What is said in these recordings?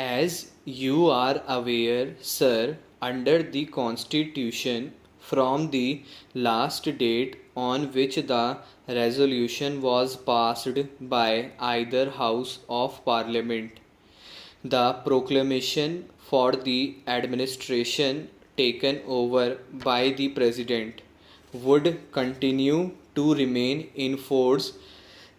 As you are aware, sir, under the Constitution, from the last date on which the resolution was passed by either House of Parliament, the proclamation for the administration taken over by the President would continue to remain in force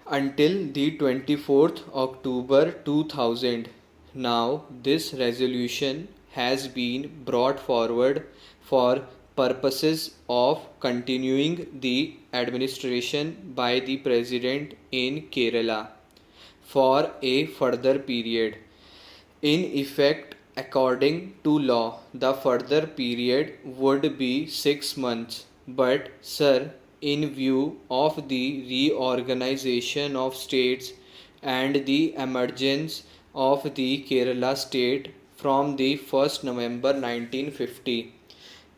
until the 24th October 2000. Now, this resolution has been brought forward for purposes of continuing the administration by the President in Kerala for a further period. In effect, according to law, the further period would be 6 months. But, sir, in view of the reorganization of states and the emergence of the Kerala state from the 1st November 1950,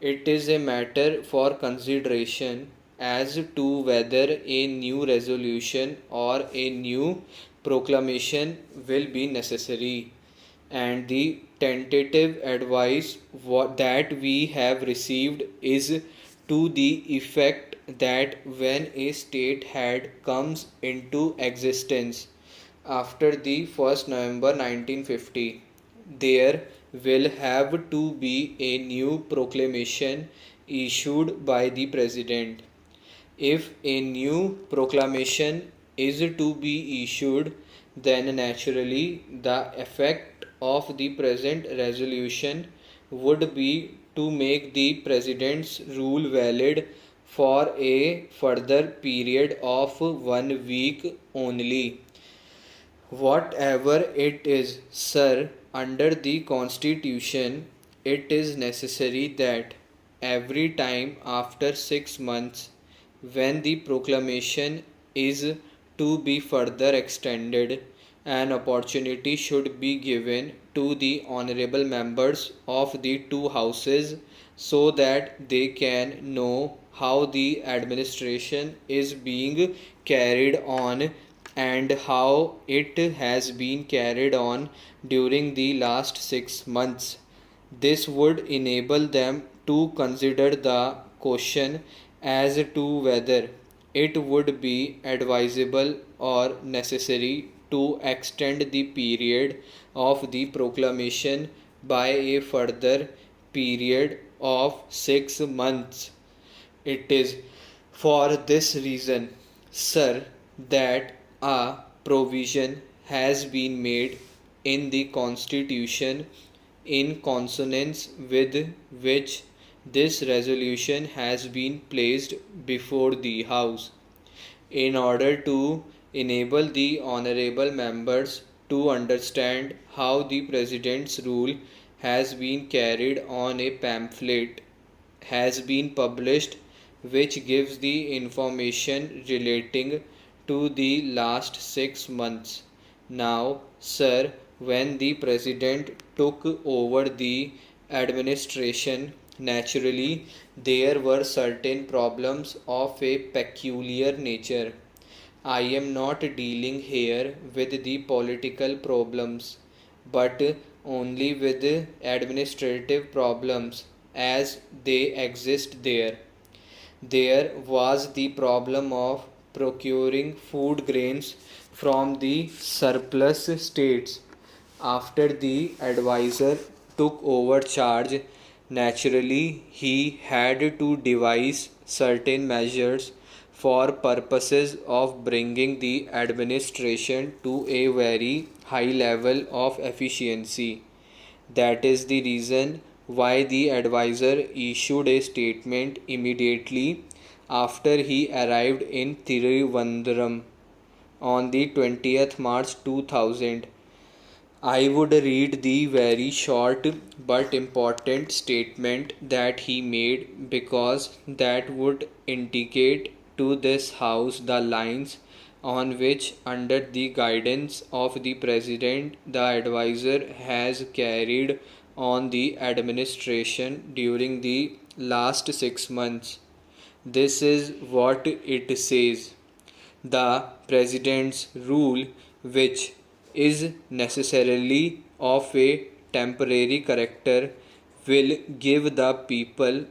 it is a matter for consideration as to whether a new resolution or a new proclamation will be necessary, and the tentative advice that we have received is to the effect that when a state head comes into existence after the 1st November 1950, there will have to be a new proclamation issued by the President. If a new proclamation is to be issued, then naturally the effect of the present resolution would be to make the President's rule valid for a further period of 1 week only. Whatever it is, sir, under the Constitution, it is necessary that every time after 6 months, when the proclamation is to be further extended, an opportunity should be given to the honorable members of the two houses so that they can know how the administration is being carried on and how it has been carried on during the last 6 months. This would enable them to consider the question as to whether it would be advisable or necessary to extend the period of the proclamation by a further period of 6 months. It is for this reason, sir, that a provision has been made in the Constitution in consonance with which this resolution has been placed before the House, in order to enable the honorable members to understand how the President's rule has been carried on. A pamphlet has been published which gives the information relating to the last 6 months. Now, sir, when the President took over the administration, naturally there were certain problems of a peculiar nature. I am not dealing here with the political problems, but only with administrative problems as they exist there. There was the problem of procuring food grains from the surplus states. After the advisor took over charge, naturally he had to devise certain measures for purposes of bringing the administration to a very high level of efficiency. That is the reason why the advisor issued a statement immediately after he arrived in Thiruvananthapuram on the 20th March 2000. I would read the very short but important statement that he made because that would indicate to this House the lines on which, under the guidance of the President, the advisor has carried on the administration during the last 6 months. This is what it says. The President's rule, which is necessarily of a temporary character, will give the people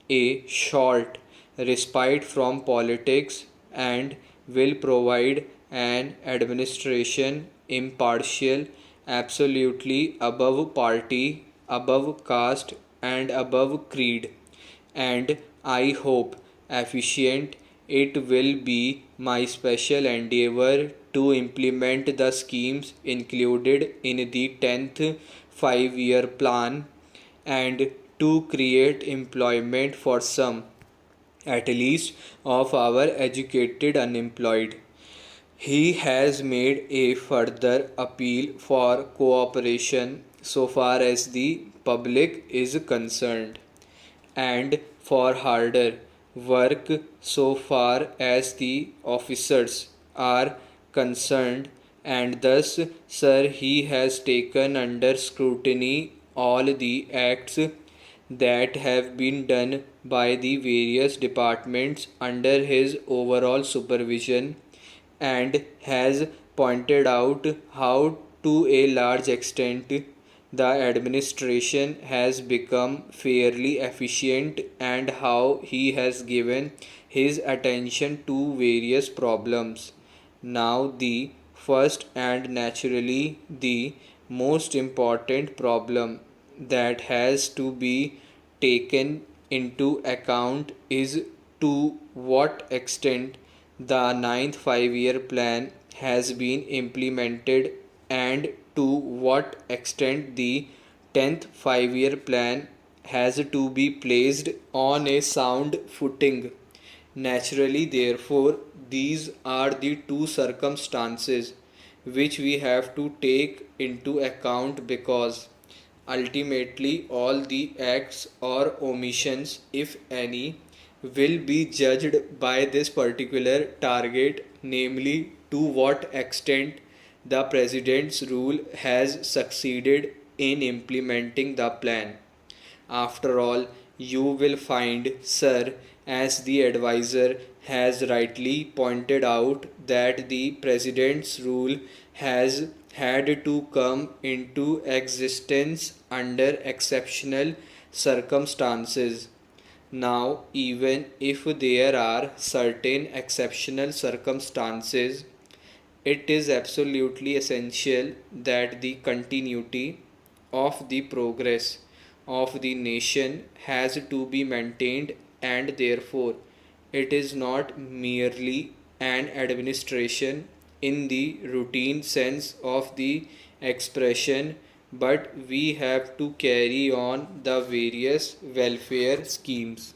a short respite from politics, and will provide an administration impartial, absolutely above party, above caste, and above creed, and I hope efficient. It will be my special endeavor to implement the schemes included in the 10th 5-year plan, and to create employment for some, at least, of our educated unemployed. He has made a further appeal for cooperation so far as the public is concerned, and for harder work so far as the officers are concerned, and thus, sir, he has taken under scrutiny all the acts that have been done by the various departments under his overall supervision, and has pointed out how, to a large extent, the administration has become fairly efficient, and how he has given his attention to various problems. Now, the first and naturally the most important problem that has to be taken into account is to what extent the ninth 5-year plan has been implemented, and to what extent the 10th 5-year plan has to be placed on a sound footing. Naturally, therefore, these are the two circumstances which we have to take into account, because ultimately all the acts or omissions, if any, will be judged by this particular target, namely, to what extent the president's rule has succeeded in implementing the plan. After all, you will find, sir, as the advisor has rightly pointed out, that the president's rule has had to come into existence under exceptional circumstances. Now, even if there are certain exceptional circumstances, it is absolutely essential that the continuity of the progress of the nation has to be maintained, and therefore it is not merely an administration in the routine sense of the expression, but we have to carry on the various welfare schemes.